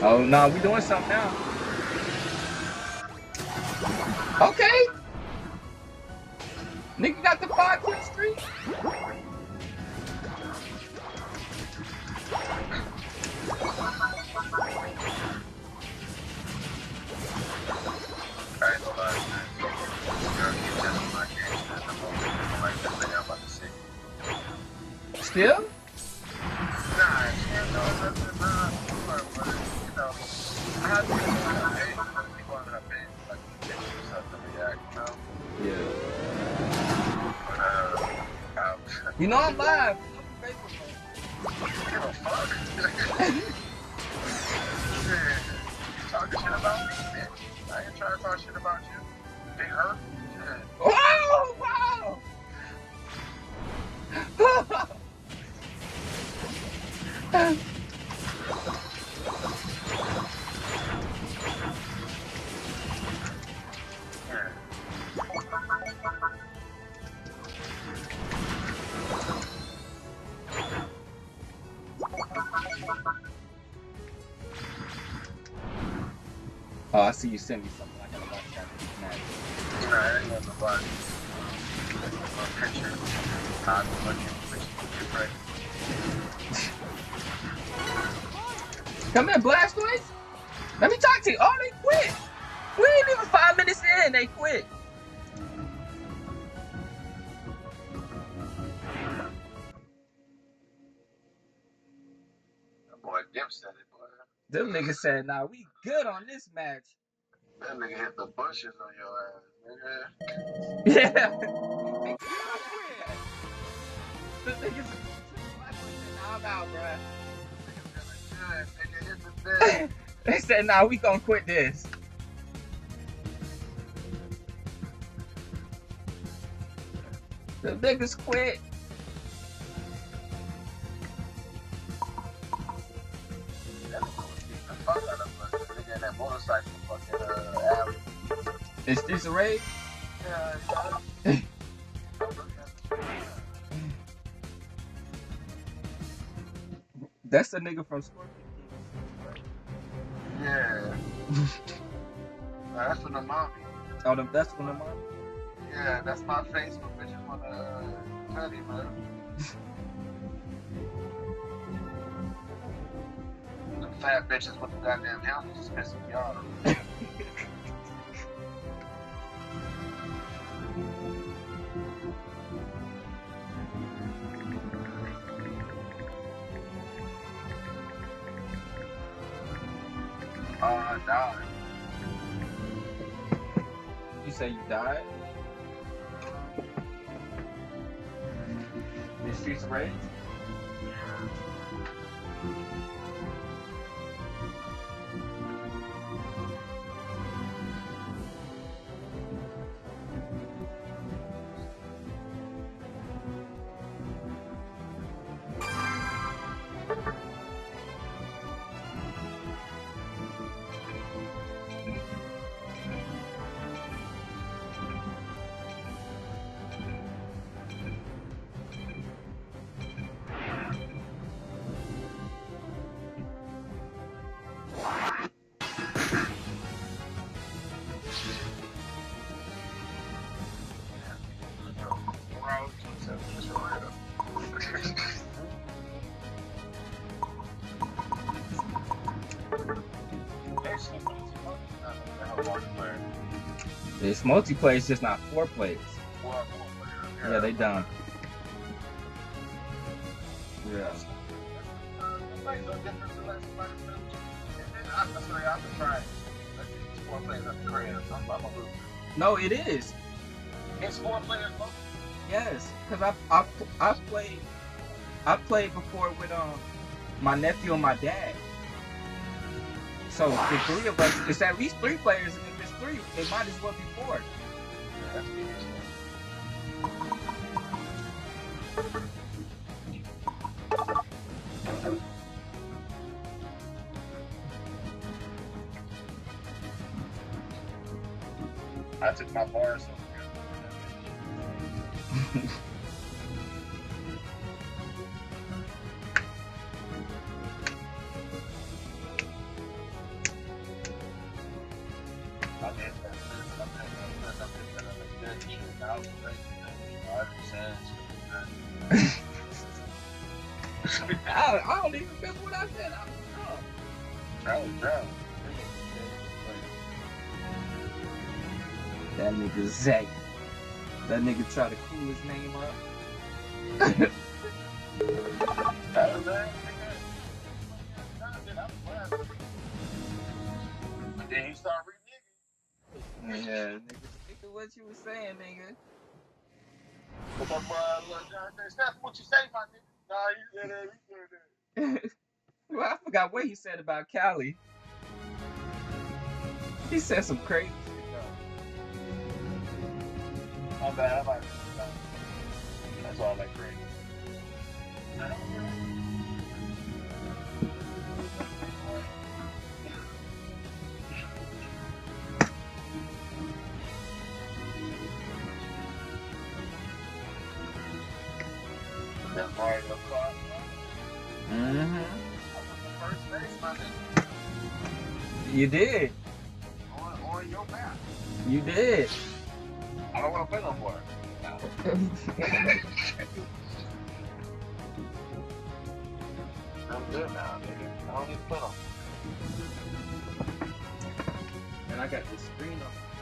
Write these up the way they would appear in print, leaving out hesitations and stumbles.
Oh no, we doing something now. Okay, nigga got the 5 quick streak. Alright, hold on. Girl, keep testing my games, man. I'm like this thing I'm about to see. Still? Nah, shit, no, nothing, nah. But, you know, I have to be on that page. People on that page, like, pictures or something to react, you know? Yeah. But, You know I'm live. You know I'm Facebook, give a fuck. Shit, you talking shit about me, bitch? I ain't trying to talk shit about you. Big hurt? Shit. Oh wow! Oh, I see you sent me something. I gotta watch that match. Nah, I ain't gonna watch a picture. I'm looking right. Come here, Blastoise. Let me talk to you. Oh, they quit. We ain't even 5 minutes in. They quit. That boy Dip said it, boy. Them niggas said, nah, we good on this match. That nigga hit the bushes on your ass, nigga. Yeah. They quit. The niggas nah, I'm out, bruh. Nigga hit the thing. They said, nah, we gonna quit this. The niggas quit. That nigga was beating the fuck out of us. Nigga in that motorcycle fucking alley. Is this a raid? Yeah. That's the nigga from Scorpion King. Yeah. Nah, that's from the mommy. Oh, that's from the mom? Yeah, that's my face when bitches wanna tell you, man. The fat bitches with the goddamn helmets just pissing me off. Oh, I died. You say you died? In Streets of Rage? It's multiplayer, it's just not 4 players. Yeah, they dumb. Yeah. No, it is. It's 4 players, bro. Yes, because I played before with my nephew and my dad. So the 3 of us, it's at least 3 players, and if it's 3, it might as well be 4. That's the issue. I took my bars over here. I don't even remember what I said. I was drunk. I was drunk. That nigga Zay. That nigga try to cool his name up. That was that nigga. But then he started reneging. Yeah, nigga, what you was saying, nigga? But that boy, John said, "That's what you say, my nigga." Nah, he said that. He said that. Well, I forgot what he said about Cali. He said some crazy shit though. My bad. That's all that crazy. That Mario Kart. Mm-hmm. I won the first race, my nigga. You did. On your map. You did. I don't want to play no more. I'm good now, nigga. I don't need to play no more. And I got this screen on.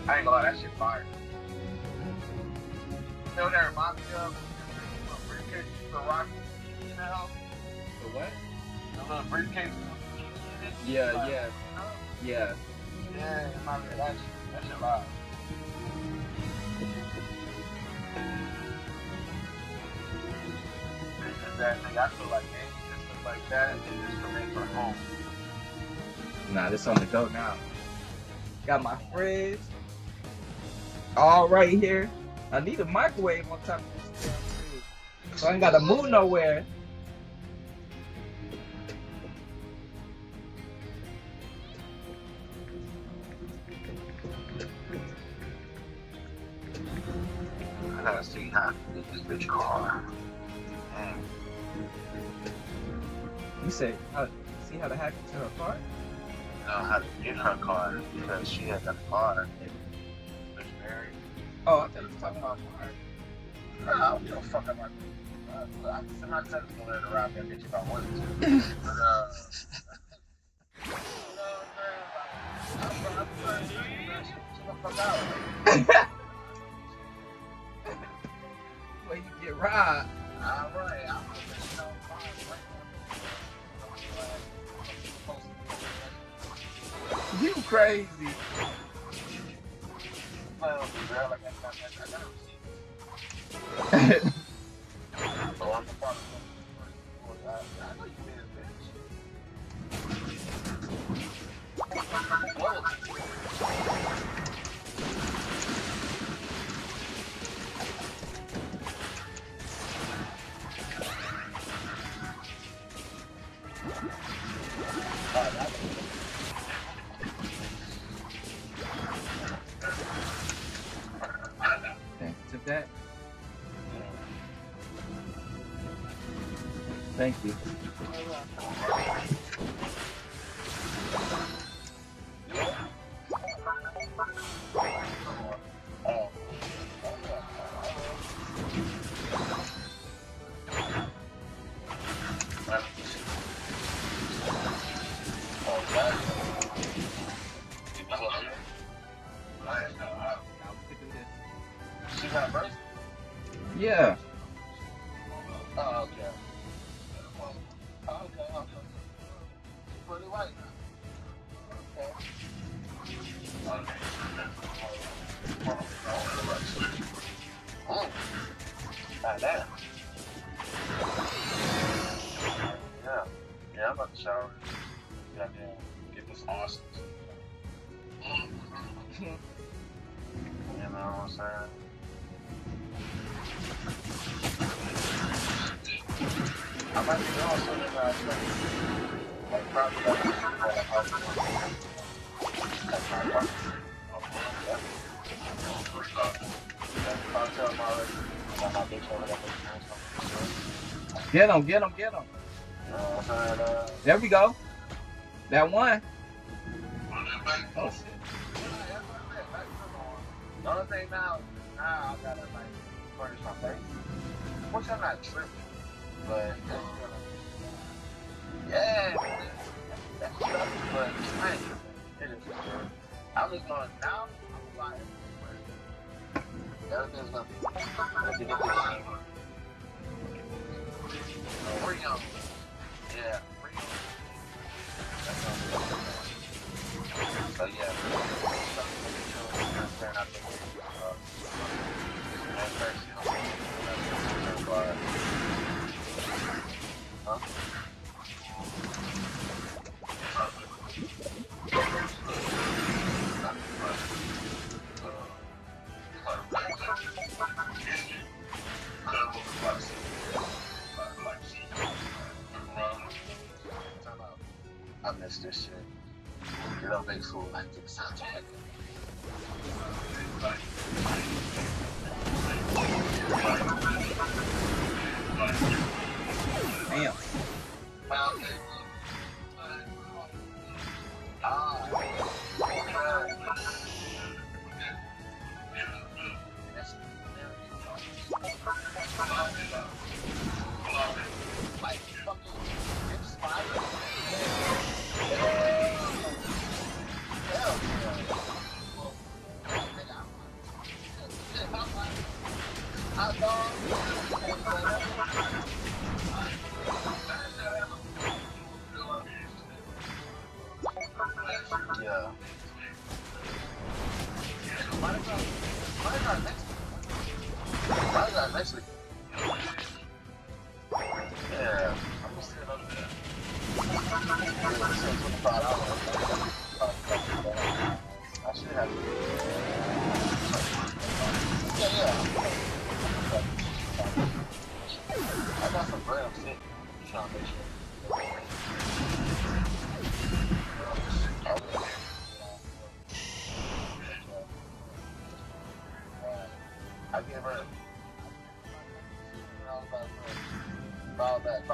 I ain't gonna lie, that shit fire. You know what that reminds me of? A briefcase for Rocky in the house. The what? The little briefcase in it. Yeah, Like, yeah. Yeah. Yeah, it reminds me of that shit. That shit live. It's just that thing. I feel like games and stuff like that is just for me for home. Nah, this on the go now. Got my fridge. All right here. I need a microwave on top of this damn fridge. So I ain't gotta move nowhere. I gotta see how to get this bitch car. You say, see how to hack into her car? Know how to get her car because she had got a car. Bitch married. Oh, I thought you were talking about car. I don't give a fuck about I'm not telling you to let her ride that bitch if I wanted to. But, you know what I'm trying to chill the fuck out. Where you get robbed. Alright, I'm gonna You crazy. well, girl, I got a receipt. So I'm the part of the I know you did, Took that. Thank you. Yeah. Oh, okay. Okay. Pretty white now. Okay. Damn. Yeah, I'm about to shower. Goddamn, get this awesome. You know what I'm saying? I might be doing something about it. Like, probably like Get him. There we go. That one. Oh shit. The only thing now I gotta like furnish my face. Which I'm not tripping, but it's gonna, yeah, that's stuff, but man, it is. I'm just going now. I'm gonna buy it. Everything's gonna be. Freon. Yeah, Freon. That's gonna be. So yeah. I miss this shit. You don't make fool like this. Damn. Yeah. Why next week? Yeah, I'm gonna sit up there. I should have. Yeah. I got some bread. I'm sitting. Trying to make sure. I give her follow that.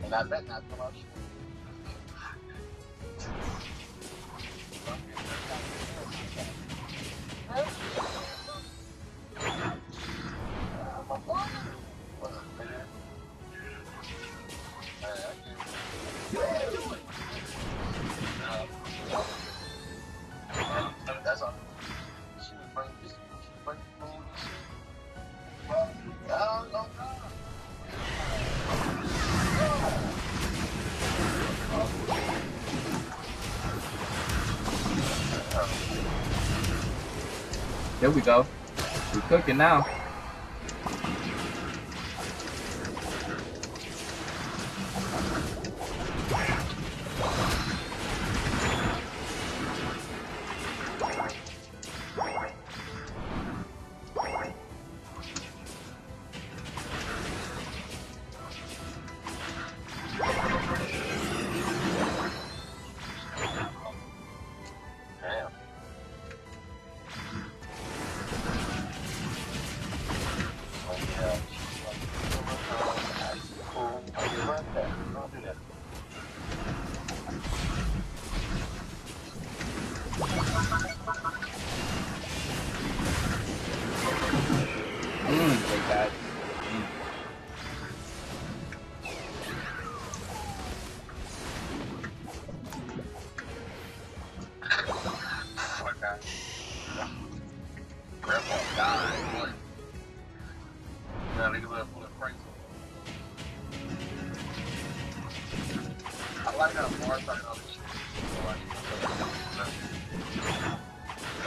And I bet not come out short. That's all. She was bringing food and shit. Oh, There we go. We're cooking now.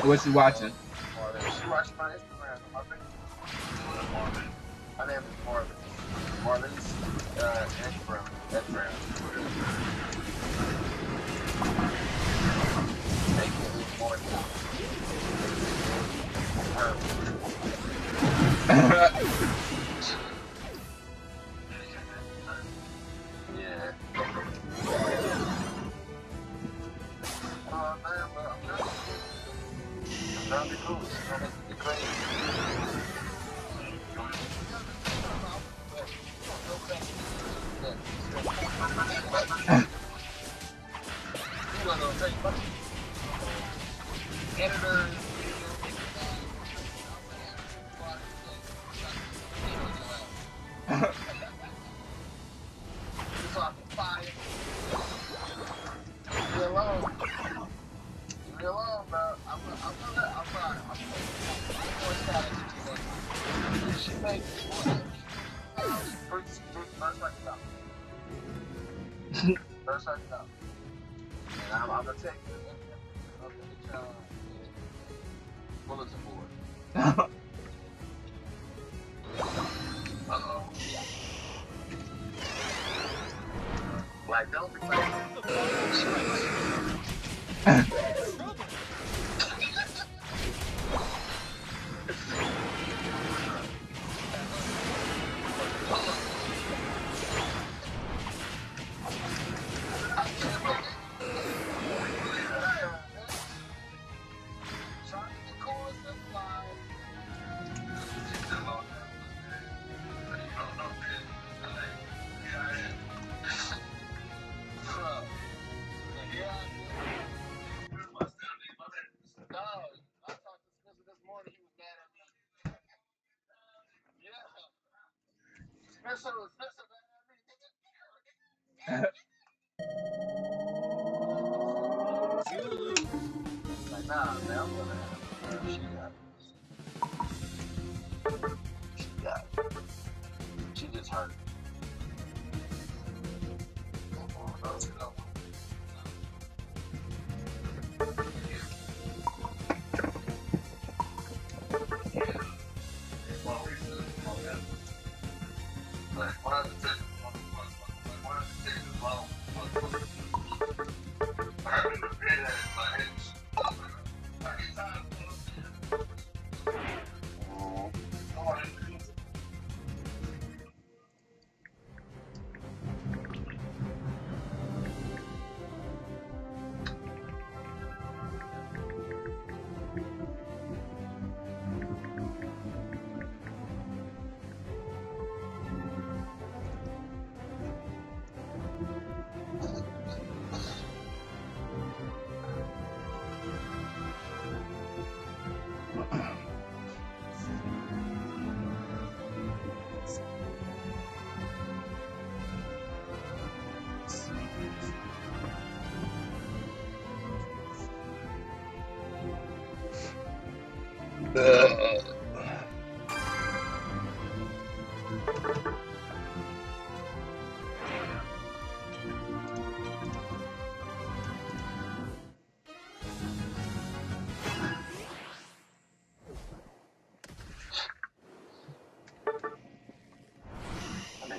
What's you watching? She watching my Instagram. My name is Marvin. Marvin's Instagram. Yeah. Oh man, but I'm trying to be cool. I'm trying to be crazy. Editors, First strike is out. First strike is out. And I'm gonna take the bulletin board. Uh-oh. Like, don't be like like, nah, man, I'm gonna have she got it. She just hurt.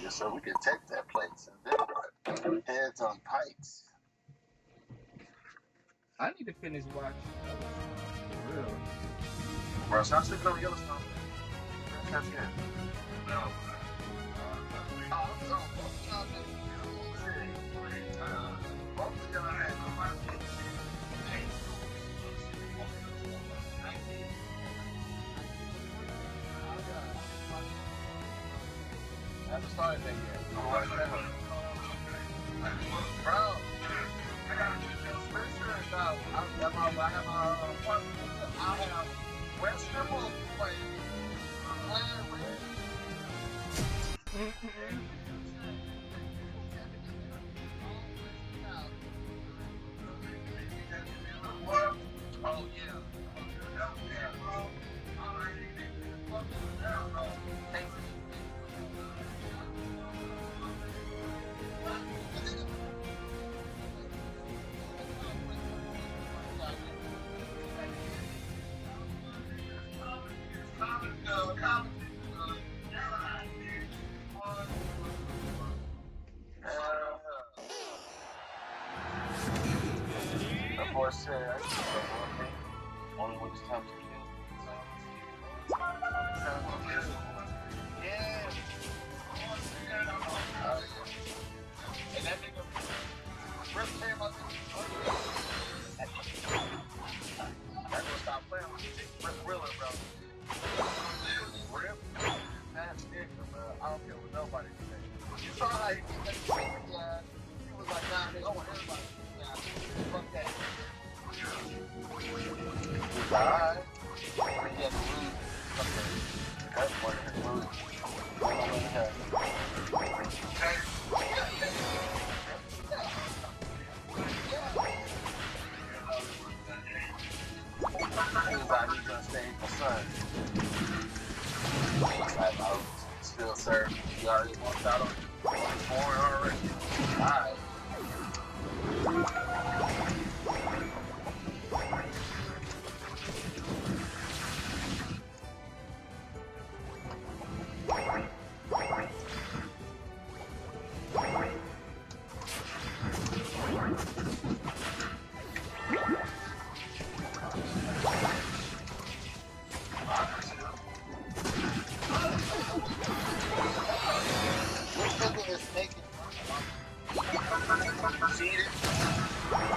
So we can take that place and then heads on pikes. I need to finish watching. For real. Bro, stop sleeping on Yellowstone. That's good. No. I haven't started that yet. Bro, I got Spencer and I have my apartment. I have Western playing. Oh, yeah. Boy said, only when it's time to kill. Yeah. And that nigga Rip came up to me. I'm gonna stop playing with you. Rip Wheeler, bro. Rip, that nigga, bro. I don't care what nobody says. You saw how he was like, yeah. He was like, nah, nigga, I want everybody. Yeah, fuck that. Alright. We had to lose something. That's one of the moves. He's gonna stay for sun. I still serve. You already walked out on four already. Alright.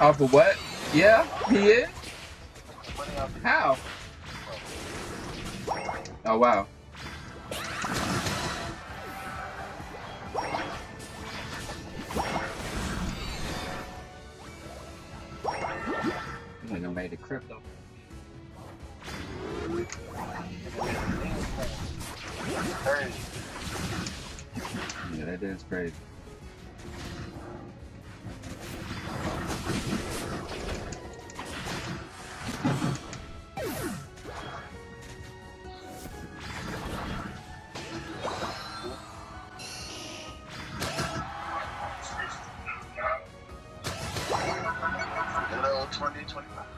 Off of what? Yeah, he is? How? Oh, wow. You ain't made it crypto. Crazy. Yeah, that is crazy. Hello, 2025.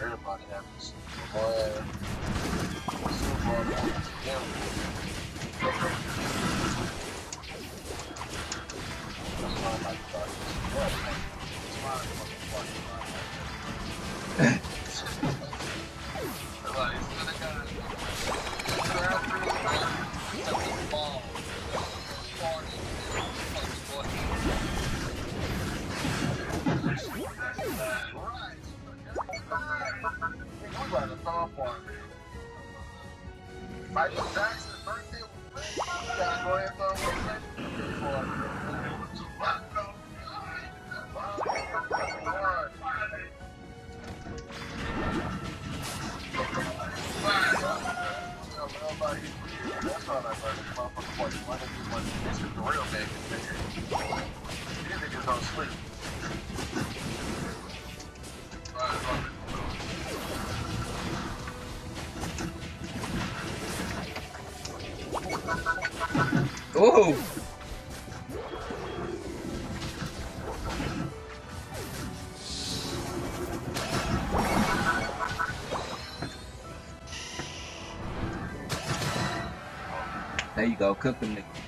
Everybody happens. Boy, Super Bowl points. That's why I like to talk Michael Jackson's birthday was late. You gotta go ahead and throw away that's all I heard. Motherfucker boy, you wanna do one. This is the real big nigga. These niggas don't sleep. Ooh! There you go, cook them niggas.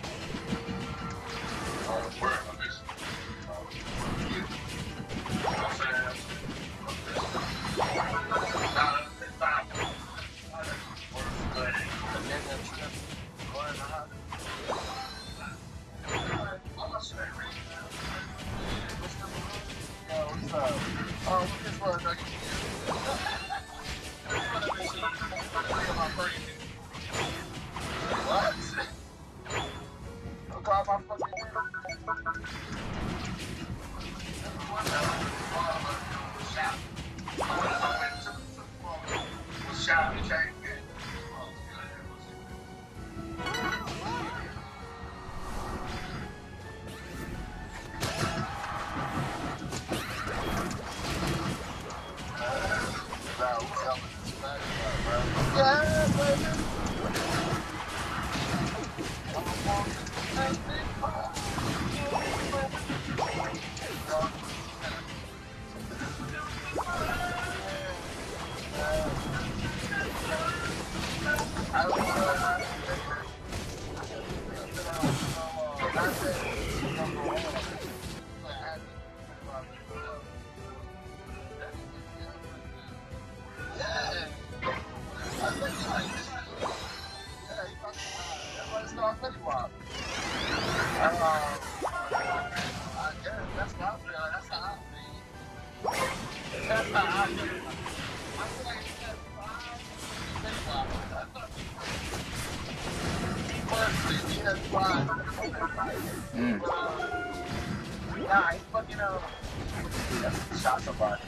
I guess that's what I feel. That's how I feel. That's how I feel. I feel like he has five. He has five. Nah, he's fucking he shot somebody.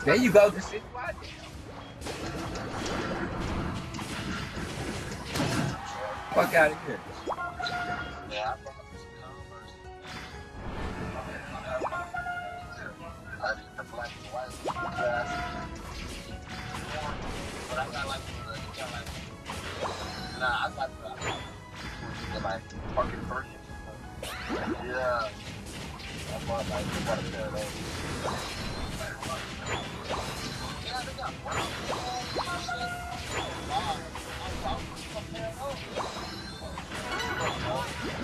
There you go, the city wide. Fuck out of here. Yeah, I need the black and white class. But I got like, nah, I got the like fucking Perkins. Yeah. I bought like a pair of those. Yeah, they got brown.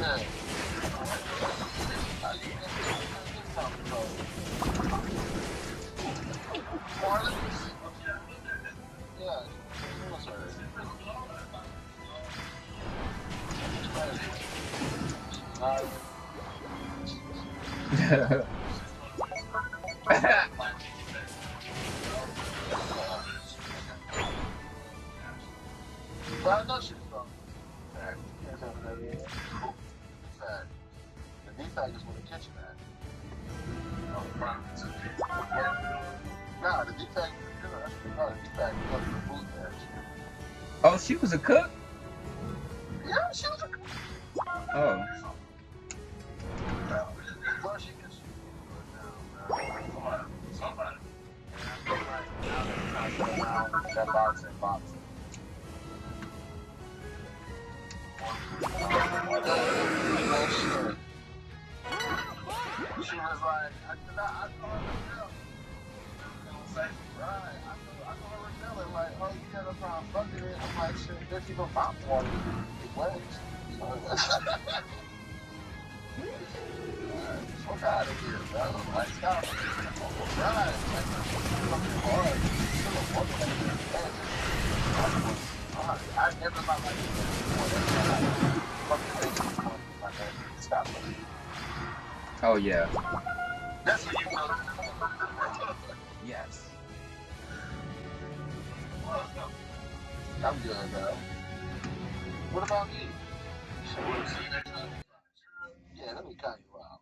Yeah. Well, I know she's from the defect is where the kitchen at. Nah, the defect, no, the defect is the food there. Oh, she was a cook? Yeah, she was a cook. Oh. Well, she can somebody. That boxing. She was like, I told her, right, I told her, like, oh, you got a problem fucking it. I'm like, shit, there's even mop water in ways. Fuck out of here, bro. Like, stop. Right. Fucking hard. I never thought like this. Stop. Oh, yeah. That's what you know. Yes. I'm good, bro. What about me? Yeah, let me cut you out.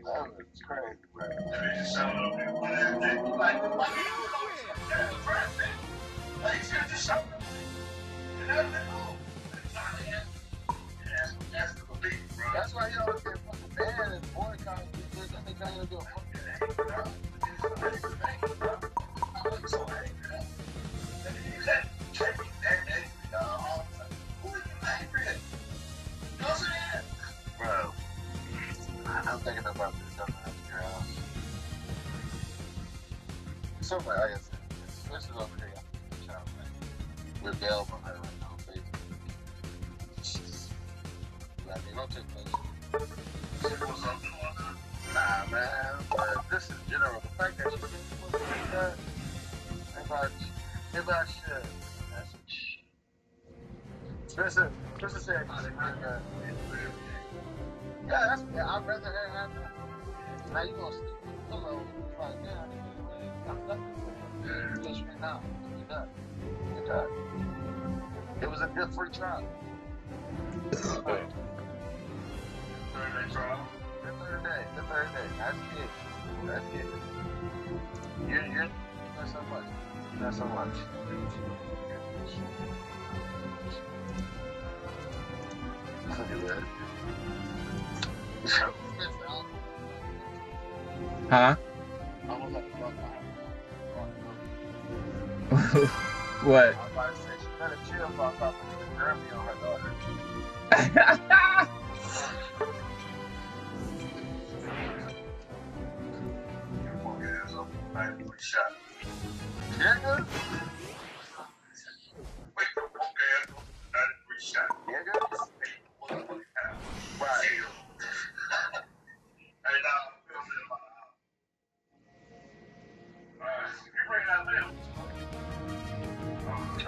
That's crazy, bro. That's why he always get fucking banned and boycott because then they can't even do a fucking bro, I'm thinking about this up after your house. Something like I said, this is over here. Rebel on her right now on Facebook. I mean, don't take place. Nah, man, but this is general. The fact that she's getting like that, if I should, that's some shit. Tristan said, yeah, that's, I'd rather her have that. Now you gonna sleep with a pillow, like, yeah, I'm done. Just right now, you're done. You're done. It was a good free trial. The third day. That's it. You're not so much. Not so much. Look at that. Huh? What? I was about to say, she better chill about talking to the Grammy on her daughter. Shot. Yeah, good.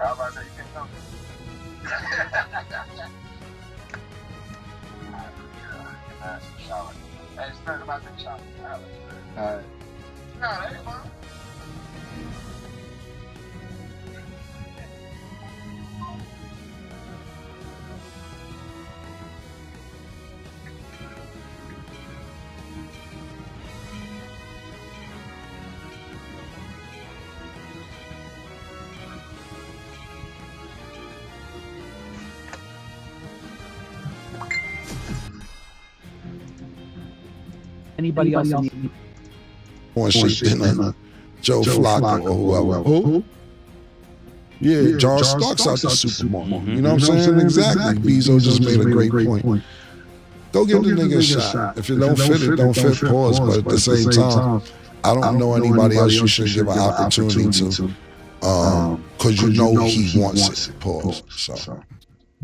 I'm about to say you can't come. Hey, it's not about the shot. Alright. No, that ain't fine. Anybody else? On shit than Joe Flacco or whoever. Who? Yeah, John Starks out the Supermarket. You know what I'm saying? Exactly. Bezo just made a great point. Go give the nigga a shot. If it don't fit, it don't fit. Pause. But at the same time, I don't know anybody else you should give an opportunity to, because you know he wants it. Pause. So.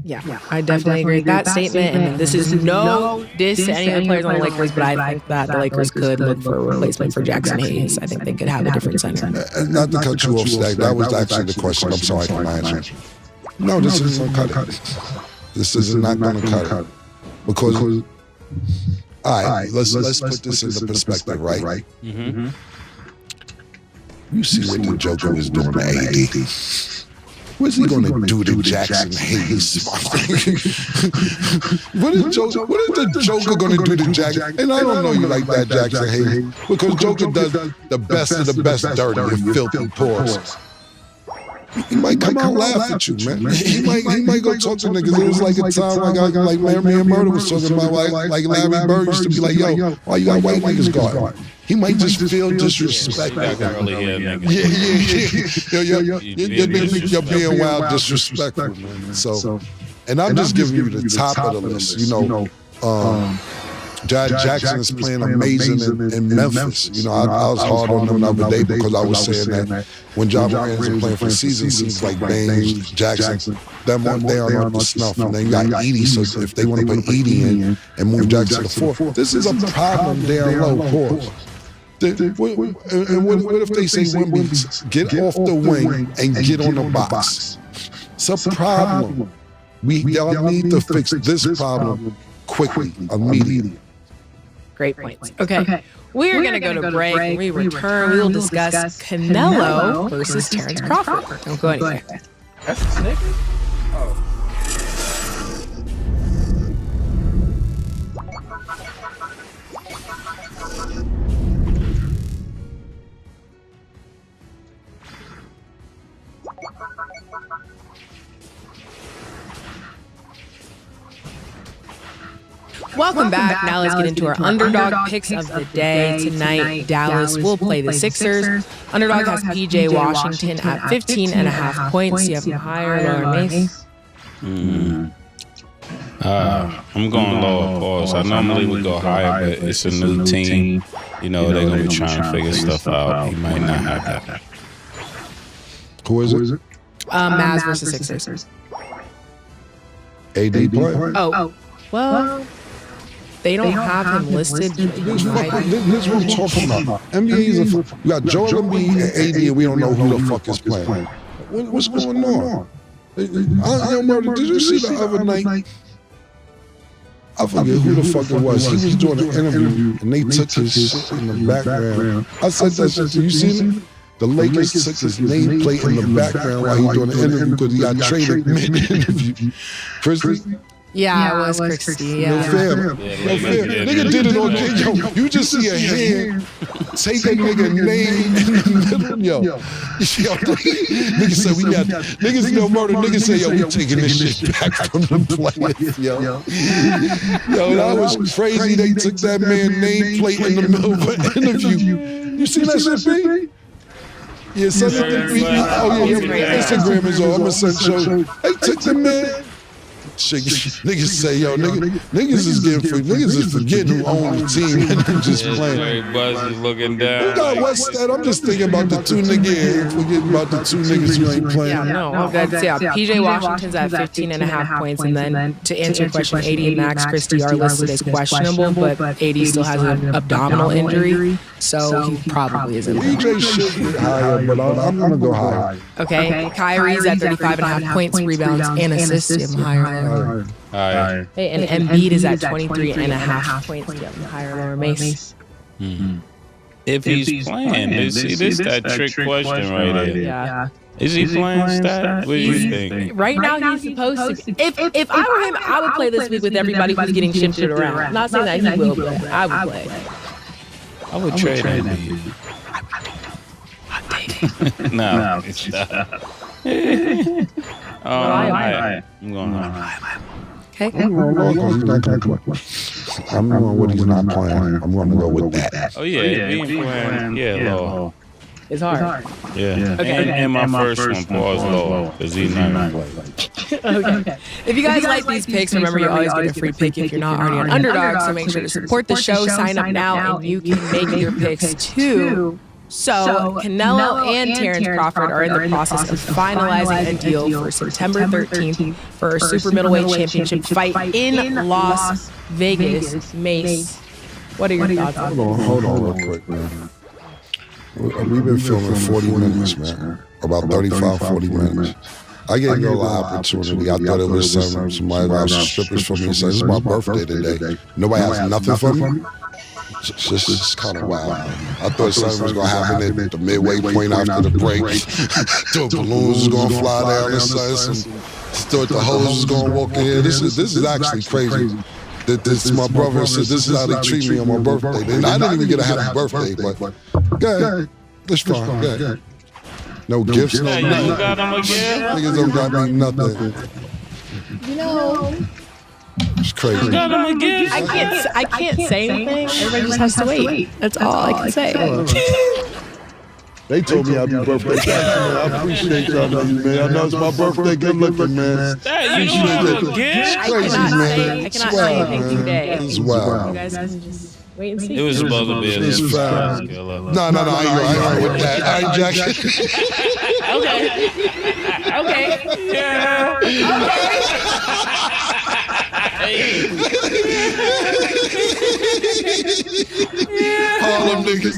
Yeah, I definitely agree with that statement. And this is no diss to any of the players on the Lakers, but I think that the Lakers could look for a replacement for Jackson Hayes. I think they could have a different center. Not to cut you off, Stack. That was actually the question. I'm sorry for my answer. No, this isn't going to cut it. This is not going to cut it. Because, all right, let's put this into perspective, right? Mm-hmm. You see what the Joker was doing to AD. What's he gonna do to Jackson Hayes? What is the Joker gonna do to Jackson? And I don't know you like that, Jackson Hayes, because Joker does the best of the best dirty and filthy paws. He might come out laugh at you, man. He might go talk to niggas. It was like a time like Larry Murder was talking about, like Larry Bird used to be like, yo, why you got white niggas guard? He might just feel disrespect. Yeah. You're being wild disrespectful, man. So, and I'm just giving you the top of the list. You know, Jackson is playing amazing in Memphis. You know, I was hard on them the other day because I was saying that when Ja Morant is playing for the season, it seems like Baines, Jackson, they aren't up to snuff. And then you got Edie, so if they want to put Edie in and move Jackson to the fourth, this is a problem down low. Pause. And what if they say Wemby, get off the wing and get on the box? It's a problem. Y'all need to fix this problem quickly, immediately. Great points. Okay. We're going to go to break. When we return, we will discuss Canelo versus Terrence Crawford. Don't go anywhere. That's a Snickers? Oh. Welcome back. Now let's get into our underdog picks of the day. Tonight, Dallas will play the Sixers. Underdog has PJ Washington at 15.5 points. You have them higher or lower, Mace? I'm going lower, pause. I normally would go higher, but it's a new team. You know, they're going to be trying to figure stuff out. He might not have that. Who is it? Mavs versus Sixers. AD player? Oh, well, they don't have him listed. This is what I'm talking about. NBA is we got Joel Embiid and AD, and we don't know who the fuck is playing. What's going on? Did you see the other night? I forget who the fuck it was. He was doing an interview, and they took his shit in the background. I said that shit. You seen it? The Lakers took his nameplate in the background while he doing the interview because he got traded mid-interview. Christy? Yeah, it was Christy. No fair. Nigga did it on yo. You just see a hand take a nigga name in the middle. Yo. Nigga said we got niggas no murder. Niggas say yo, we taking this shit back from the players. Yo, that was crazy. They took that man nameplate in the middle of an interview. You see that shit, B? Yeah, send it to me. Oh yeah, Instagram is on. I'm gonna send show. They took the man. shit, niggas say, yo, niggas is forgetting who own the team and then just playing. Larry Buzz is looking down. You got Westside. I'm just thinking about the two niggas, forgetting about the two niggas who ain't playing. Yeah, no, I'm good. So yeah, PJ Washington's at 15.5 points, and then to answer your question, AD and Max Christie are listed as questionable, but AD still has an abdominal injury, so he probably isn't. PJ should be higher, but I'm gonna go higher. Okay, Kyrie's at 35.5 points, rebounds, and assists. You have him higher or lower? Higher. Hey, and Embiid is at 23.5 points. You have him higher or lower? Mace. If he's playing, this is that trick question right there. Yeah. Is he playing stat? What do you think? Right now, he's supposed to. If I were him, I would play this week with everybody who's getting shifted around. I'm not saying that he will, but I would play. I would trade Embiid. No, stop. I'm going high. Okay. I'm going with he's not playing. I'm going to go with that. Oh yeah, being playing, low. It's hard. Yeah. Okay. And my first one, pause low, because he's not going to play. Okay. If you guys like these picks, remember you always get a free pick if you're not already on Underdog. So make sure to support the show. Sign up now, and you can make your picks too. So, Canelo and Terrence Crawford are in the process of finalizing a deal for September 13th for a super middleweight championship fight in Las Vegas. Mace, what are your thoughts on this? Hold on real quick, man. We've been filming 40 minutes, man. About 35, 40 minutes. I gave you a lot of opportunity. I thought it was somebody got strippers for me and said, this is my birthday today. Nobody has nothing for me? This is kind of wild. I thought something was going to happen at the midway point after the break. Thought balloons was going to fly down and something. Thought the hoes was going to walk in here. This is actually crazy. This my brother said this is how they treat me on my birthday. I didn't even get a happy birthday, but go ahead. It's fine. Go ahead. No gifts, no nothing. You got him a gift? Niggas don't got me nothing. You know, It's crazy. Got him a gift? I can't say anything. Everybody just has to wait. That's all I can say. They told me happy birthday. Thank you, man. I appreciate y'all, man. I know it's my birthday. Good looking, man. You don't have a gift? It's crazy, man. I cannot say anything today. It's You wild. guys can just wait and see. It was supposed to be a It's fine. No, I ain't with that. I ain't jacking. Okay. Yeah. Harlem niggas.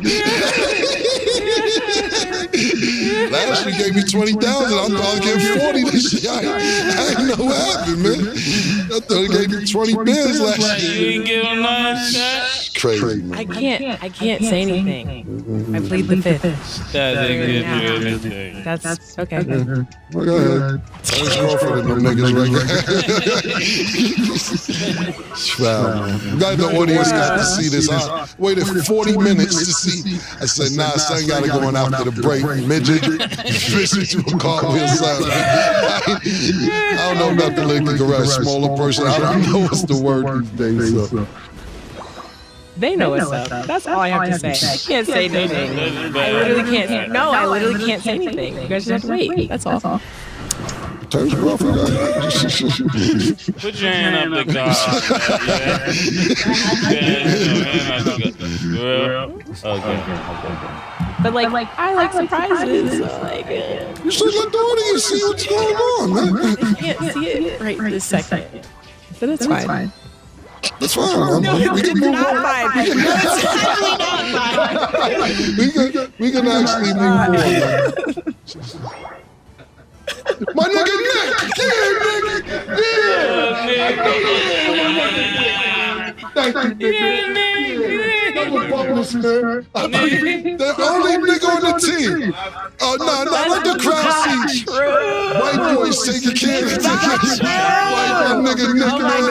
Last year gave me 20,000. I'm probably getting 40 this year. I didn't know what happened, man. I thought it gave me 20 bands last year. You didn't give him none shot? Crazy, man. I can't say anything. I plead the fifth. That didn't give you anything. That's okay. Well, go ahead. Let's go for them niggas right there. Wow, man. I'm glad the audience got to see this. I waited 40 minutes to see. I said, nah, son got to go in after the break. Midget, to a cartwheel something. I don't know about the lady garage, smaller person. I don't know what's the word these days. So. They know what's up. That's all I have to say. I can't say anything. I literally can't. No, I literally can't say anything. You guys just have to wait. That's all. Terrence Crawford. Put your hand up the God. Okay. But like I like surprises. So You should let the audience see what's going on, man. I can't see it right this second. But it's fine. That's fine. We can move on. We can actually move on. My nigga Nick! Yeah, nigga! Thank you, nigga. The only nigga on the team. Oh, no, let the crowd see. White boys taking care of tickets. White nigga Nick, man.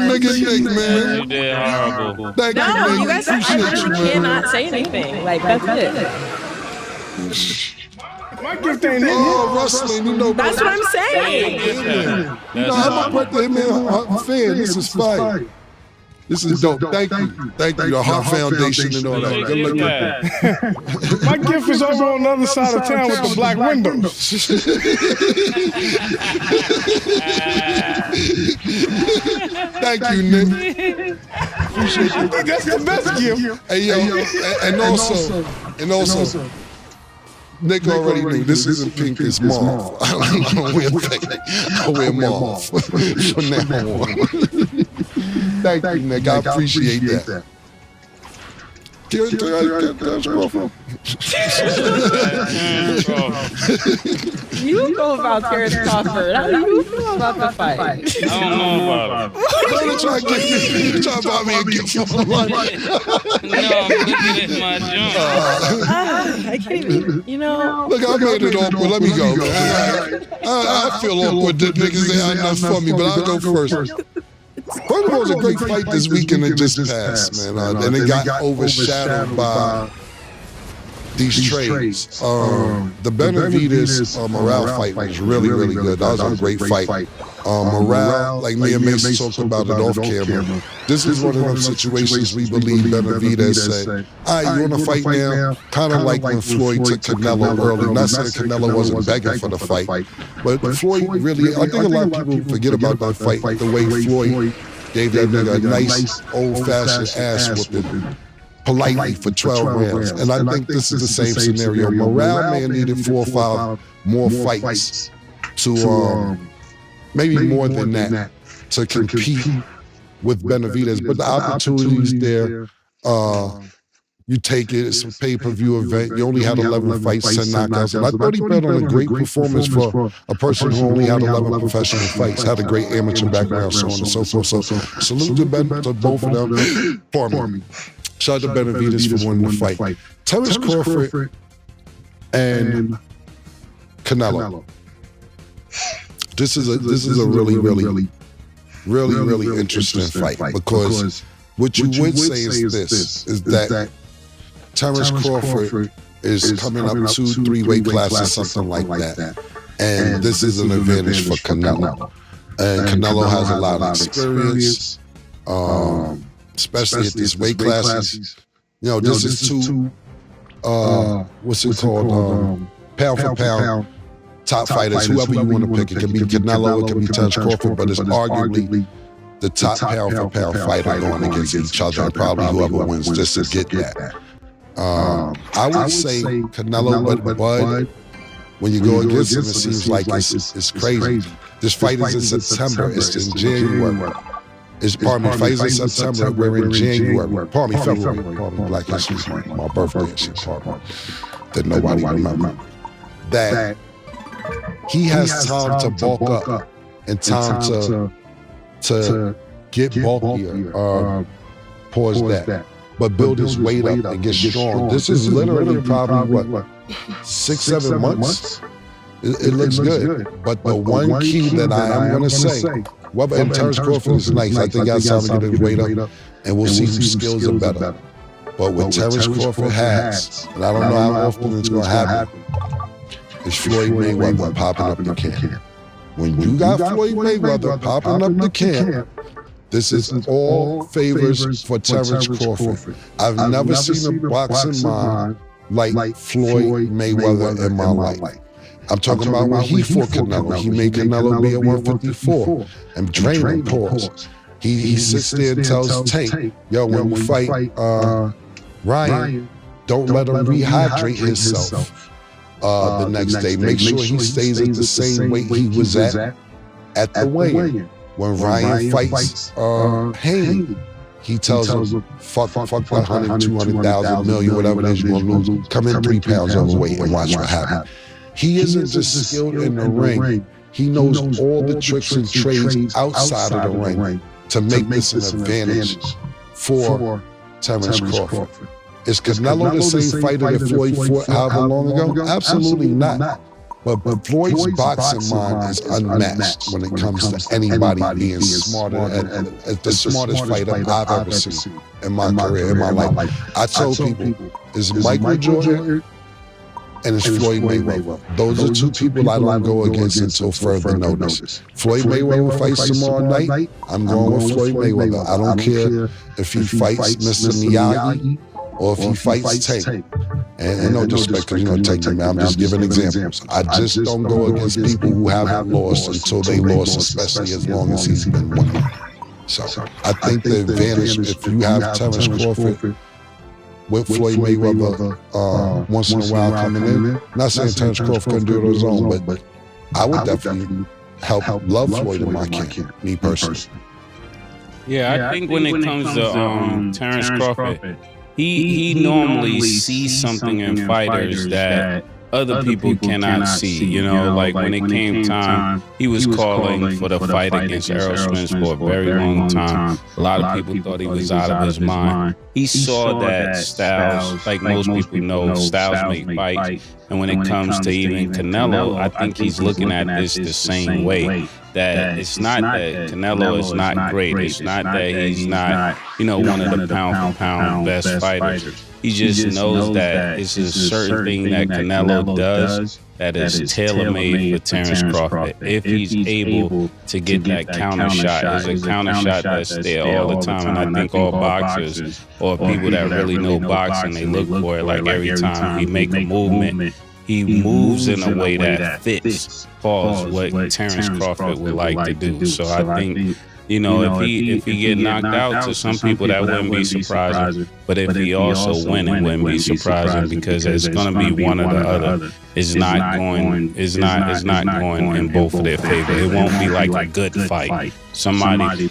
Nigga Nick, man. You did horrible. Thank you, No, man. you guys actually cannot say anything. Like, that's it. My gift ain't in Oh, wrestling, you know. That's what I'm saying. You know, I'm a birthday man fan. This is fire. This is dope. Thank you. Thank you, the Heart Foundation and all that. Good luck. it. My gift is over on the other side of town with the black windows. Thank you, Nick. That's the best gift. Hey, yo, and also, Nick already knew this isn't pink, it's mauve. I don't wear pink. I wear mauve from now on. Thank you, Nick. I appreciate that. You know about Terrence Crawford. How do you know about the fight? I don't know about him. Don't try to buy me a gift for lunch. No, I'm looking at my junk. I can't even, Look, I made it awkward. Let me go, man. I feel awkward that niggas ain't had enough for me, but I'll go first. First of all, it was a great fight this weekend that just passed, man. And it got overshadowed by these trades. The Benavidez Morale fight was really, really good. That was a great fight. Morale, like me and Mason talked about it off camera. This is one of those situations we believe Benavidez said, all right, you want to fight now? Kind of like when Floyd took Canelo early. Not saying Canelo wasn't begging for the fight, but Floyd really, I think a lot of people forget about that fight, the way Floyd gave that nigga a nice old-fashioned ass whooping politely for 12 rounds. And I think this is the same scenario. Morale may have needed 4 or 5 more fights to, maybe more than that, to compete with Benavidez. But the opportunities there, you take it, it's a pay-per-view event. You only had 11 fights, 10 knockouts. And I thought he put on a great performance for a person who only had 11 professional fights, had a great amateur background, so on and so forth. So salute to both of them. Pardon me. Shout out to Benavidez for winning the fight. Terrence Crawford and Canelo. This is a really interesting fight, because what you would say is that Terrence Crawford is coming up 2-3 weight classes, something like that, and this is an advantage for Canelo. And Canelo has a lot of experience, especially at these weight classes. This is two what's it called? Pound for pound top fighters, whoever you want to pick. It can be Canelo, it can be Terrence Crawford, but it's arguably the top pound for pound fighter going against each other, and probably whoever wins just to get that. I would say Canelo, but Bud, when you go against him, it seems like it's crazy. This fight is in September, it's in January. Fight is in September, we're in January. February, Black History Month, my birthday and shit, that nobody remembers. That he has time to bulk up and time to get bulkier, pause that, but build his weight up and get strong. This is literally probably, what, 6-7 months? It looks good. But the one key that I am going to say, and Terrence Crawford is nice. I think he has time to get his weight up, and we'll see whose skills are better. But what Terrence Crawford has, and I don't know how often it's going to happen, is Floyd Mayweather popping up the camp. When you got Floyd Mayweather popping up the camp, this is all favors for Terrence Crawford. I've never seen a boxing mind like Floyd Mayweather in my life. I'm talking about when he fought Canelo. He made Canelo be at 154 and train him, pause. He sits there and tells Tank, yo, when you fight Ryan, don't let him rehydrate himself the next day. Make sure he stays at the same weight he was at the weigh-in. When Ryan fights Haney, he tells him, fuck 100, 200,000, million, whatever it is you're gonna lose. Come in 3 pounds overweight and watch what happens. He isn't just skilled in the ring. He knows all the tricks and trades outside of the ring to make this an advantage for Terrence Crawford. Is Canelo the same fighter that Floyd fought however long ago? Absolutely not. But Floyd's boxing mind is unmatched when it comes to anybody being smarter and the smartest fighter I've ever seen in my career, in my life. I tell people, it's Michael Jordan and it's Floyd Mayweather. Those are 2 people I don't go against until further notice. Floyd Mayweather fights tomorrow night, I'm going with Floyd Mayweather. I don't care if he fights Mr. Miyagi or if he fights Tank. And no disrespect, because taking me, I'm just giving examples. I just don't go against people who haven't lost until they lost, especially as long as he's been winning. So I think the advantage, if you have Terrence Crawford with Floyd Mayweather once in a while coming in, not saying Terrence Crawford couldn't do it on his own, but I would definitely help love Floyd in my camp, me personally. Yeah, I think when it comes to Terrence Crawford, he normally sees something in fighters that other people cannot see. Like when it came time, he was calling for the fight against Errol Spence for a very long time. A lot of people thought he was out of his mind. He saw that Styles, like most people know, Styles make fights. And when it comes to even Canelo, I think he's looking at this the same way. That it's not that Canelo is not great. It's not that he's not, one of the pound-for-pound best fighters. He just knows that it's a certain thing that Canelo does that is tailor-made for Terrence Crawford. If he's able to get that counter shot, it's a counter shot that's there all the time. And I think all boxers or people that really know boxing, they look for it. Like every time he make a movement, he moves in a way that fits what Terrence Crawford would like to do. So I think, if he get knocked out, to some people that wouldn't be surprising. But if he also win, it wouldn't be surprising, because it's going to be one or the other. It's not going in both of their favor. It won't be like a good fight. Somebody.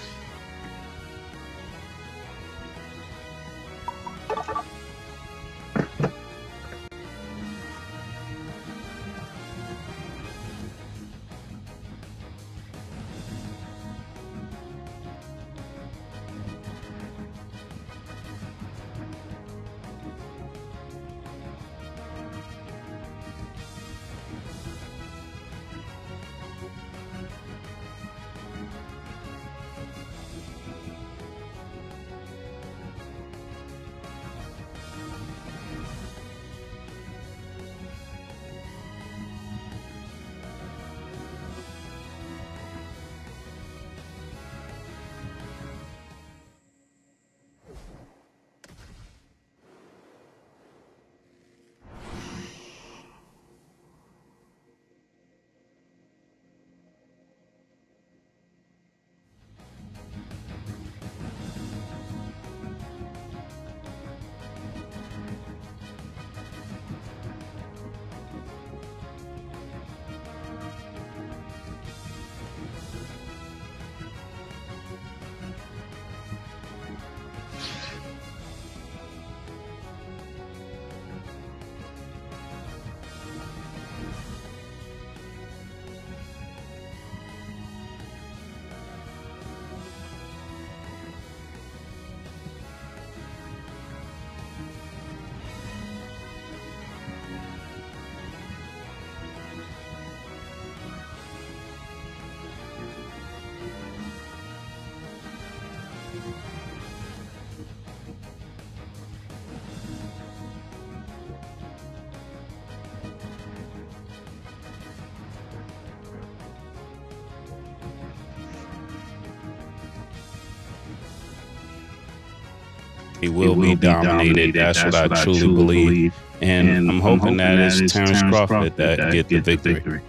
He will be dominated. That's what I truly believe. And I'm hoping that it's Terrence Crawford that get the victory.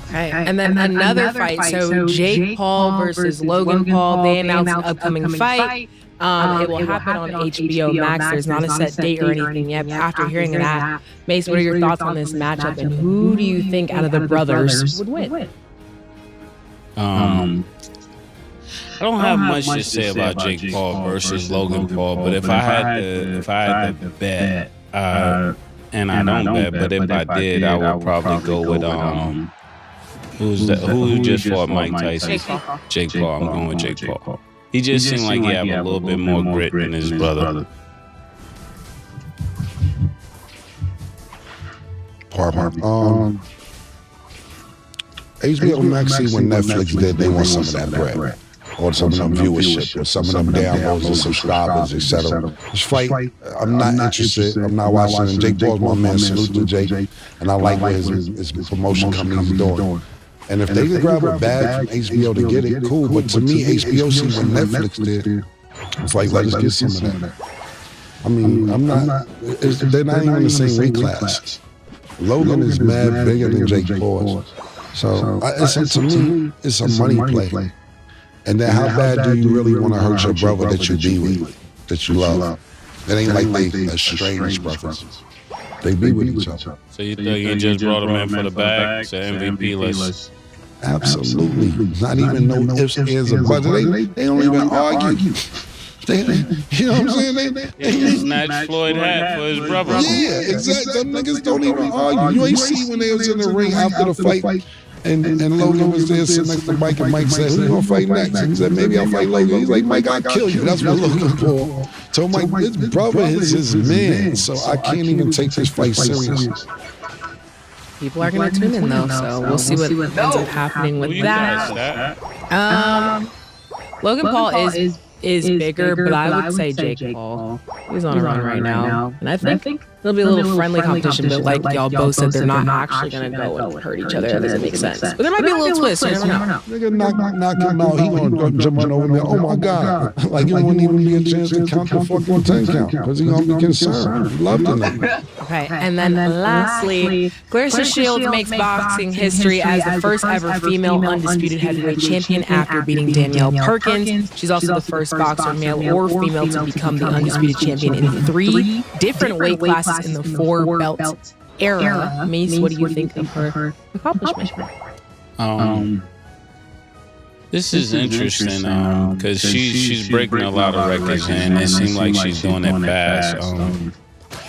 Okay. And then another fight. So Jake Paul versus Logan Paul. They announced an upcoming fight. It will happen on HBO Max. There's not a set date or anything yet. After hearing that, Mace, what are your thoughts on this matchup, and who do you think out of the brothers would win? I don't have much to say about Jake Paul versus Logan Paul, but if I had to bet, and I don't bet, but if I did, I would probably go with who just fought Mike Tyson? Jake Paul. I'm going with Jake Paul. He just seemed like he had a little bit more grit than his brother. HBO Max, when Netflix did, they want some of that bread, or some of them viewership, or some of them downloads and subscribers, etc. This fight, I'm not interested. I'm not watching. And Jake Paul's my man. Salute to Jake, and I like what his promotion company's doing. And if they can grab a bag from HBO to get it, cool. But to me, HBO see what Netflix did. It's like, let's get some of that. I mean, I'm not. They're not even in the same weight class. Logan is mad bigger than Jake Paul. So to me, it's a money play. And then how bad do you really want to hurt your brother that you be with, that you love? It ain't like they estranged brothers. They be with each other. So you think he just brought him in for the bag? So MVP list. Absolutely. Not even no ifs, ands, or buts. They don't even argue. You know what I'm saying? He snatched Floyd hat for his brother. Yeah, exactly. Them niggas don't even argue. You ain't see when they was in the ring after the fight, and Logan was there sitting next to Mike, and Mike said, "Who you gonna fight next?" He said, "Maybe I'll fight Logan." He's like, "Mike, I'll kill you." That's what Logan Paul told Mike. His brother is his man, so I can't even take this fight serious. People are going to tune in though, so we'll see what ends up happening with that. Logan Paul is bigger, but I would say Jake Paul. He's on a run right now, and I think it'll be a little friendly competition. But like y'all both said, they're not actually going to go and hurt each other. That doesn't make sense. But there might be a little twist. You never know. Nigga knock him out. He gonna jump on over there. Oh my God! Like you wouldn't even be a chance to count the fucking 10 count because he gonna be concerned. He loved it. Okay, and then lastly, Clarissa Shields makes boxing history as the first ever female undisputed heavyweight champion after beating Danielle Perkins. She's also the first boxer, male or female, to become the undisputed champion in 3 different weight classes in the 4-belt era. Mace, what do you think of her accomplishment? This is interesting because she's breaking a lot of records, and it seems like she's doing it fast.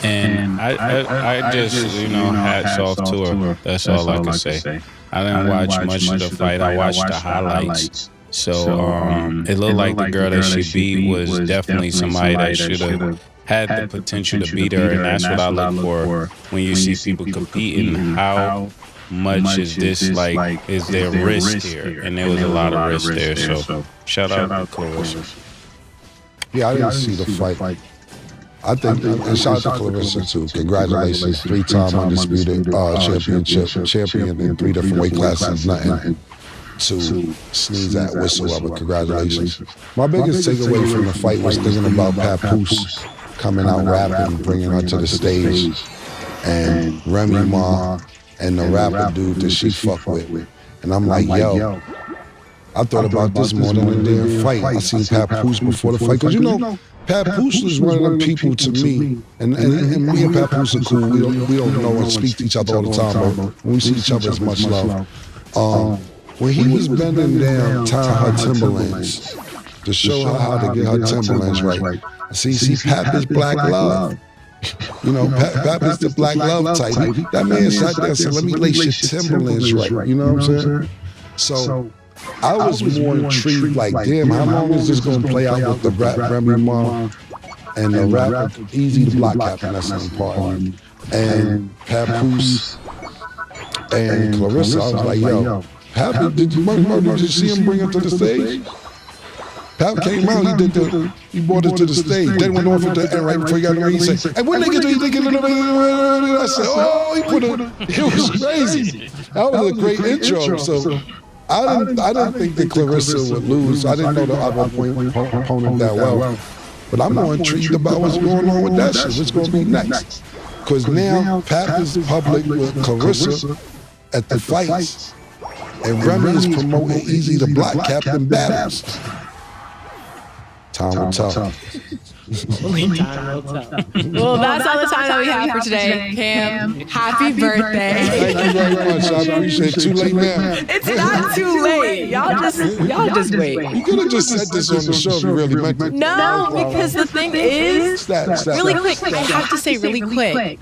And I just, hats off to her. That's all I can say. I didn't watch much of the fight. I watched the highlights. So it looked like the girl that she beat was definitely somebody that should have had the potential to beat her. And that's what I look for when you see people competing. How much is this like, is there risk here? And there was a lot of risk there. So shout out to Clarissa. Yeah, I didn't see the fight. I think, and shout out to Clarissa too. Congratulations, 3-time undisputed champion in 3 different weight classes. Nothing to sneeze at whatsoever. Congratulations. My biggest takeaway from the fight was thinking about Papoose coming out rapping, bringing her to the stage, and Remy Ma and the rapper dude that she fuck with. And I'm like, yo, I thought about this more than a damn fight. I seen Papoose before the fight, because Papoose is one of them people to me, and me and Papoose are cool. We don't know and speak to each other all the time, but when we see each other, it's much love. When he was bending down, tying her Timberlands to show her how to get her Timberlands right. See, Pap is black love. Pap is the black love type. That man sat there and said, "Let me lace your Timberlands right." You know what I'm saying? So I was more intrigued, like, damn, how long is this going to play out with the Remy Ma and the rapper Easy the Block Captain, that's the part, and Papoose and Clarissa. I was like, yo, Pap, did you see him bring her to the stage? Pap came out, he brought her to the stage, then went off at the end right before he got married. He said, "And when they get to I said, oh, it was crazy. That was a great intro. So I didn't think that Clarissa would lose. I didn't know the other opponent that well. But I'm more intrigued about what's going on with that shit. What's going to be next? Because now Pap is public with Clarissa at the fights, and Remy is promoting Easy the Block Captain battles. Time will tell. Well, that's all the time that we have for today. Cam, happy birthday. Thank you very much. I appreciate it. Too late now. It's not too late. Y'all just wait. You could have just said this on the show if you really meant it. No, because the thing is, Stop. really quick, I have to say really quick.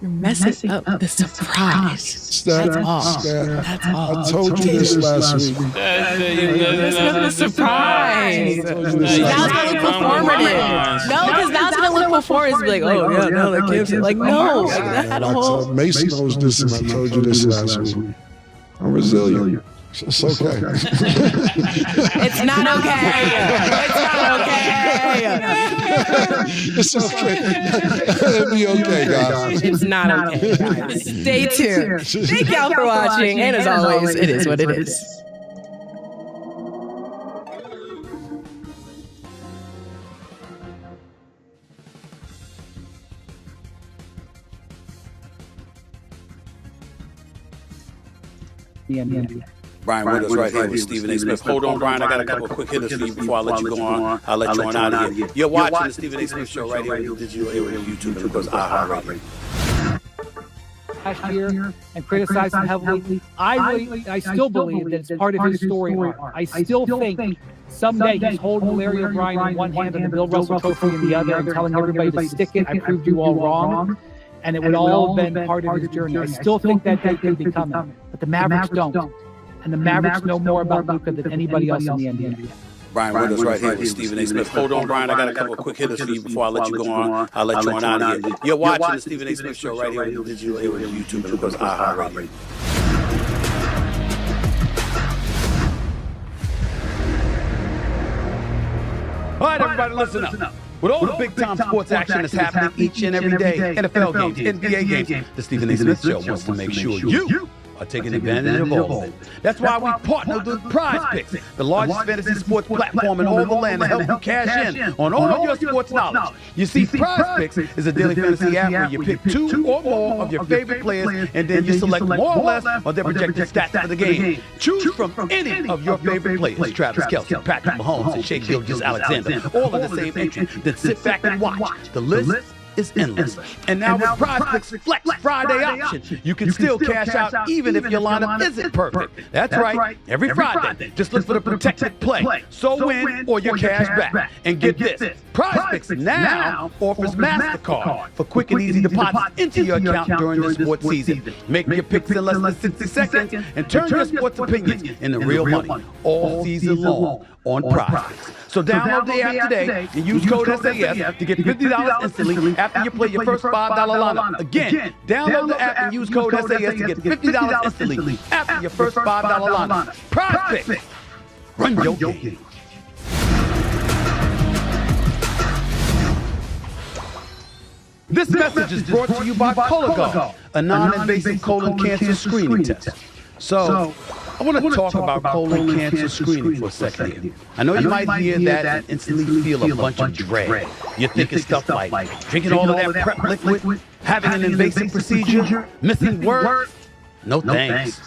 You're messing up the surprise. That's all. That's all. I told you this last week. That's not the surprise. Now it's gonna look performative. No, because now it's gonna look performative. It's like, oh yeah, no, that gives it. Like, no, like that whole. Mason knows this, and I told you this last week. I'm resilient. It's okay. It's not okay. It's not okay. It's okay. It'll be okay, guys. It's not okay, guys. Stay tuned. Thank y'all for watching. And as always, it is what it is. the NBA. Brian Winters right here with Stephen A. Smith. Hold on, Brian. I got a couple of quick hitters for you before I let you go on. I'll let you on out of here. You're watching the Stephen A. Smith Show right here with Digital Radio, YouTube, and of course, iHeartRadio. Last year and criticized him heavily. I still believe that it's part of his story arc. I still think someday he's holding Larry O'Brien in one hand and the Bill Russell Trophy in the other and telling everybody to stick it. I proved you all wrong. And it would all have been part of his journey. I still think that day could be coming. But the Mavericks don't. And the Mavericks know more about Luka than anybody else in the NBA. Brian Winters right here with Stephen A. Smith. Hold on, Brian. I got a couple of quick hitters for you before I let you go on. I'll let you on out of here. You're watching the Stephen A. Smith Show right here with Digital Radio, YouTube, and of course, iHeartRadio. All right, everybody, listen up. With all the big-time sports action that's happening each and every day, NFL games, NBA games, the Stephen A. Smith Show wants to make sure you are taking advantage of all of it. That's why we partnered with Prize Picks, the largest fantasy sports platform in all the land, to help you cash in on all of your sports knowledge. You see, Prize Picks is a daily fantasy app where you pick 2 or more of your favorite players, and then you select more or less of their projected stats for the game. Choose from any of your favorite players, Travis Kelce, Patrick Mahomes, and Shea Gilgeous-Alexander, all in the same entry. Then sit back and watch. The list is endless. And now with Prize Picks Flex Friday option, you can still cash out even if your lineup isn't perfect. That's right. Every Friday, just look for the protected play. So win or your cash back. And get this, Prize Picks now offers MasterCard for quick and easy deposits into your account during the sports season. Make your picks in less than 60 seconds and turn your sports opinions into real money all season long on Prize Picks. So download the app today and use code SAS to get $50 instantly after you play your first $5 lineup. Again, download the app and use code SAS to get $50 instantly after your first $5 lineup. Prize Picks. Run your game. This message is brought to you by Cologuard, a non-invasive colon cancer screening test. So, I want to talk about colon cancer screening for a second here. I know you might hear that and instantly feel a bunch of dread. You're thinking stuff like drinking all of that PrEP liquid, having an invasive procedure, missing work. No thanks.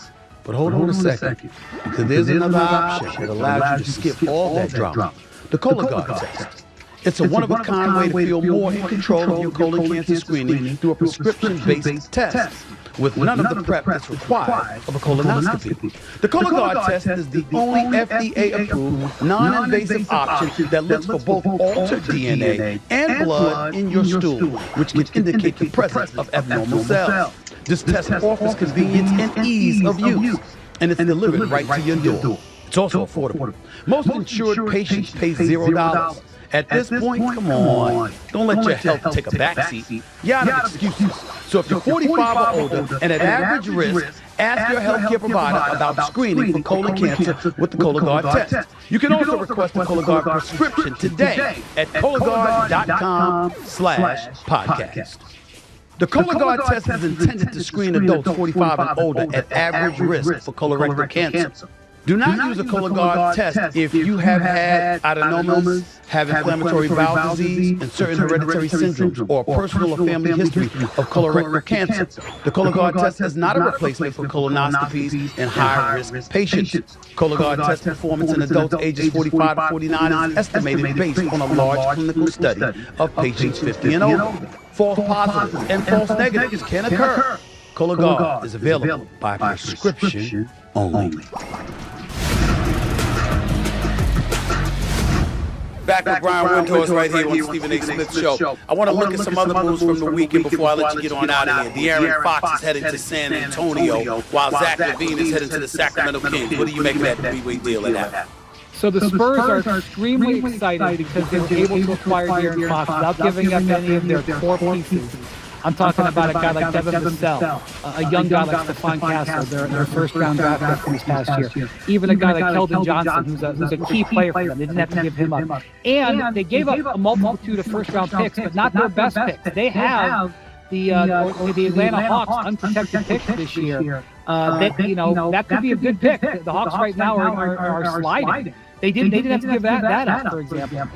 But hold on a second, because there's another option that allows you to skip all that drama. The Cologuard test. It's a one-of-a-kind way to feel more in control of your colon cancer screening through a prescription-based test, with none of the prep that's required of a colonoscopy. The Cologuard test is the only FDA-approved, non-invasive option that looks for both altered DNA and blood in your stool, which can indicate the presence of abnormal cells. This test offers convenience and ease of use, and it's delivered right to your door. It's also affordable. Most insured patients pay $0. At this point, come on, don't let your health take a backseat. You're out of excuses. So if you're 45 or older and at average risk, ask your healthcare provider about screening for colon cancer with the Cologuard test. You can also request a Cologuard prescription today at Cologuard.com/podcast. The Cologuard test is intended to screen adults 45 and older at average risk for colorectal cancer. Do not use a Cologuard test if you have had adenomas, have inflammatory bowel disease, and certain hereditary syndromes, or a personal or family history of colorectal cancer. The Cologuard test is not a replacement for colonoscopies in high-risk patients. Cologuard test performance in adults ages 45 to 49 is estimated based on a large clinical study of patients 50 and older. False positives and false negatives can occur. Cologuard is available by prescription only. Back with Brian Windhorst right here on the Stephen A. Smith Show. I want to look at some other moves from the weekend before I let you get on out of here. De'Aaron Fox is heading to San Antonio, while Zach LaVine is heading to the Sacramento Kings. What do you make of that three-way deal in that? So the Spurs are extremely excited because they were able to acquire De'Aaron Fox without giving up any of their core pieces. I'm talking about a guy like Devin Vassell, a young guy like Stephon Castle, their first-round draft pick from this past year. Even a guy like Keldon Johnson, who's a key player for them. They didn't have to give him up. And they gave up a multitude of first-round picks, but not their best picks. They have the Atlanta Hawks unprotected picks this year. That could be a good pick. The Hawks right now are sliding. They didn't have to give that up, for example.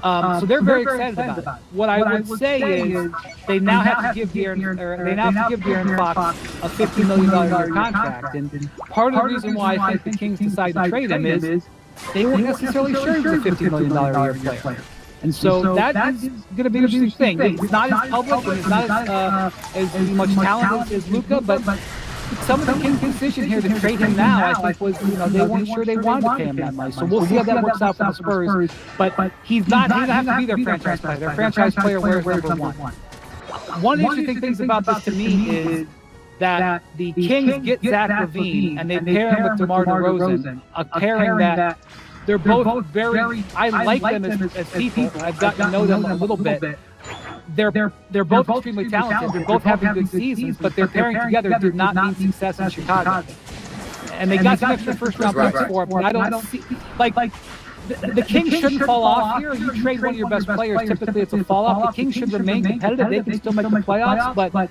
So they're very excited about it. What I would say is they now have to give De'Aaron Fox a $50 million a year contract. And part of the reason why I think the Kings decided to trade him is they weren't necessarily sure he was a $50 million a year player. And so that is going to be an interesting thing. It's not as public and it's not as much talent as Luka, but some of the Kings' decision here to trade him now, I think, was, they weren't sure they wanted to pay him that money. So we'll see how that works out for the Spurs. But he doesn't have to be their franchise player. Their franchise player wears number one. One interesting thing about this to me is that the Kings get Zach LaVine and they pair him with DeMar DeRozan, a pairing that they're both very, I like them as people. I've gotten to know them a little bit. They're both extremely talented. They're both having good seasons, but their pairing together did not mean success in Chicago. And they got some extra first-round picks for it, but I don't see the Kings shouldn't fall off here. You trade one of your best players, typically it's a fall-off. The Kings should remain competitive. They can still make the playoffs, but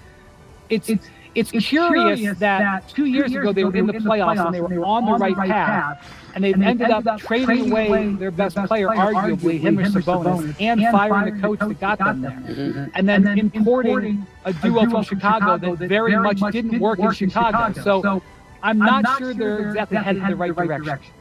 it's curious that 2 years ago they were in the playoffs and they were on the right path, and they've ended up trading away their best player, arguably, him or Sabonis, and firing the coach that got them there. And then importing a duo from Chicago that very much didn't work in Chicago. So I'm not sure they're exactly headed in the right direction.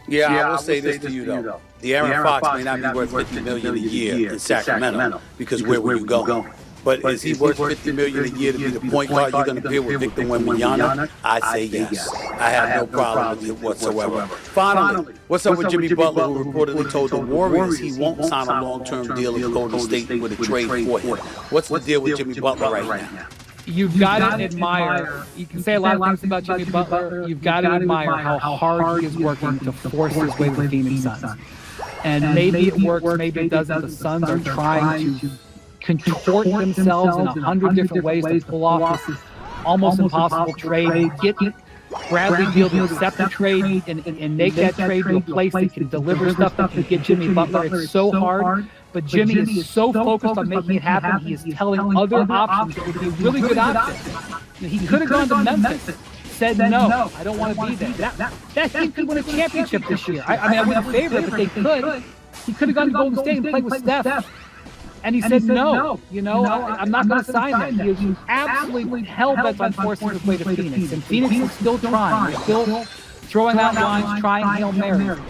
Yeah, I will say this to you, though. De'Aaron Fox may not be worth $50 million a year in Sacramento, because where were you going? But is he worth $50 million a year to be the point guard you're going to pair with Victor Wembanyama? I say yes. I have no problem with it whatsoever. Finally, what's up with Jimmy Butler, who reportedly told the Warriors he won't sign a long-term deal with Golden State with a trade for him? What's the deal with Jimmy Butler right now? You've got to admire, you can say a lot of things about Jimmy Butler, you've got to admire how hard he is working to force his way with the Phoenix Suns. And maybe it works, maybe it doesn't. The Suns are trying to contort themselves in 100 different ways to pull off this almost impossible trade, get Bradley Beal to accept the trade and make that trade to a place that can deliver stuff that can get Jimmy Butler. It's so hard, but Jimmy is so focused on making it happen, he is telling other options that would be really good options. He could have gone to Memphis, said no, I don't want to be there. That team could win a championship this year. I wouldn't favor it, but they could. He could have gone to Golden State and played with Steph. And he said, no, I'm not going to sign that. He is absolutely hell-bent on forcing his way to Phoenix. And Phoenix is still trying. They're still throwing out lines, trying Hail Mary.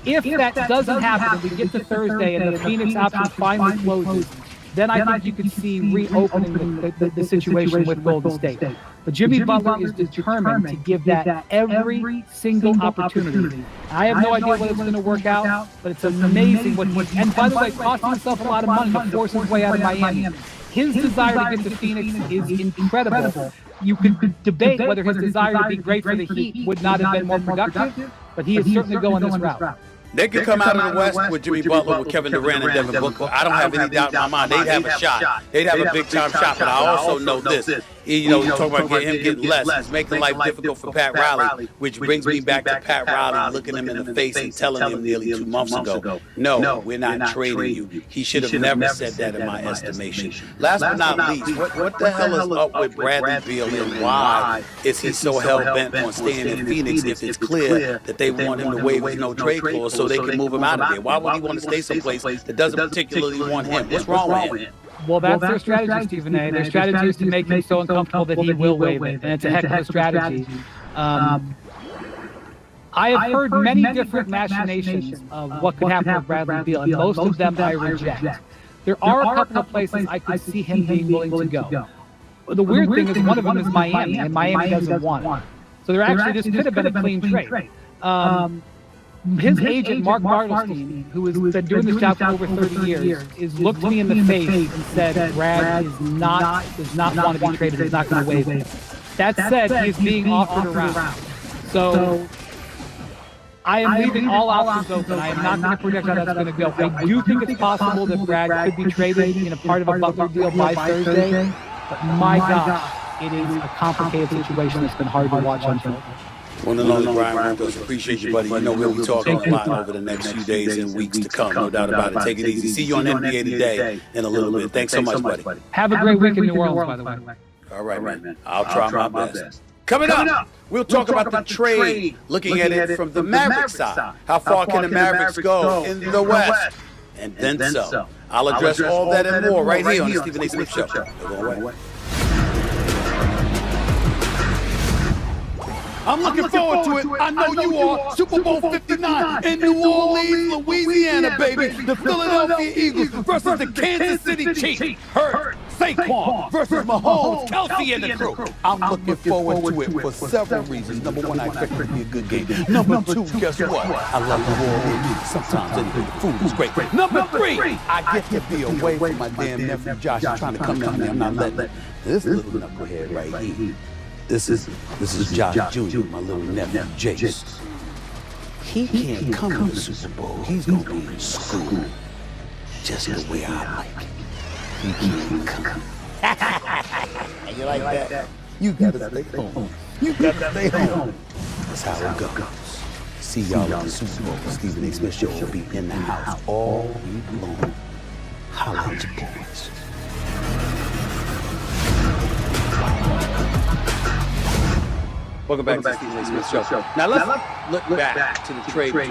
If that doesn't happen, and we get to Thursday and the Phoenix option finally closes, then I think you can see reopening the situation with Golden State. But Jimmy Butler is determined to give that every single opportunity. I have no idea whether it's going to work out, but it's amazing what he, and by the way, costing himself a lot of money to force his way out of Miami. His desire to get to Phoenix is incredible. You could debate whether his desire to be great for the Heat would not have been more productive, but he is certainly going this route. They could come out of the West with Jimmy Butler, with Kevin Durant and Devin Booker. I don't have any doubt in my mind. They'd have a shot. They'd have a big-time shot. But I also know this. You talk about him getting less. He's making life difficult for Pat Riley, which brings me back to Pat Riley looking him in the face and telling him nearly 2 months ago, no, we're not trading you. He should have never said that in my estimation. Last but not least, what the hell is up with Bradley Beal, and why is he so hell-bent on staying in Phoenix if it's clear that they want him to waive his no-trade clause so they can move him out of there? Why would he want to stay someplace that doesn't particularly want him? What's wrong with him? Well, that's their strategy, Stephen A. Their strategy is to make him so uncomfortable that he will waive it, and it's a heck of a strategy. I have heard many different machinations of what could happen with Bradley Beal, and most of them I reject. There are a couple of places I could see him being willing to go. The weird thing is one of them is Miami, and Miami doesn't want it. So there actually just could have been a clean trade. His agent, Mark Bartelstein, who has been doing this job for over 30 years, is looked me in the face and said, Brad does not want to be traded, is not going to waive it. That said, he is being offered around. So I am leaving all options open. I am not going to predict how that's going to go. I do think it's possible that Brad could be traded in a part of a Butler deal by Thursday, but my gosh, it is a complicated situation that's been hard to watch unfold. One and only Brian Ramos, appreciate you, buddy. You know we'll be talking a lot over the next few days and weeks to come, no doubt about it. Take it easy. See you on NBA Today in a little bit. Thanks so much, buddy. Have a great week in New Orleans, by the way. All right, man. I'll try my best. Coming up, we'll talk about the trade, looking at it from the Mavericks side. How far can the Mavericks go in the West? and then some. I'll address all that and more right here on the Stephen A. Smith Show. Don't go away. I'm looking forward to it. I know you are. Super Bowl 59 in New Orleans, Louisiana, baby. The Philadelphia Eagles versus the Kansas City Chiefs. Hurt, Saquon versus Mahomes, Kelsey, and the crew. I'm looking forward to it for several reasons. Number one, I expect it to be a good game. Number two, guess what? I love New Orleans. Sometimes anyway, the food is great. Number three, I get to be away from my damn nephew Josh. He's trying to come down there. I'm not letting this little knucklehead right here. This is Josh Jr., my little nephew, Jace. He can't come to the Super Bowl. He's going to be in school, just the way I like it. He can't come. You like that? You got to stay home. You got to stay home. That's how it goes. See y'all on the Super Bowl. Stephen A. Smith Show will be in the house all week long. Holla at your boys. Welcome back to the Stephen A. Smith Show. Now let's look back to the trade between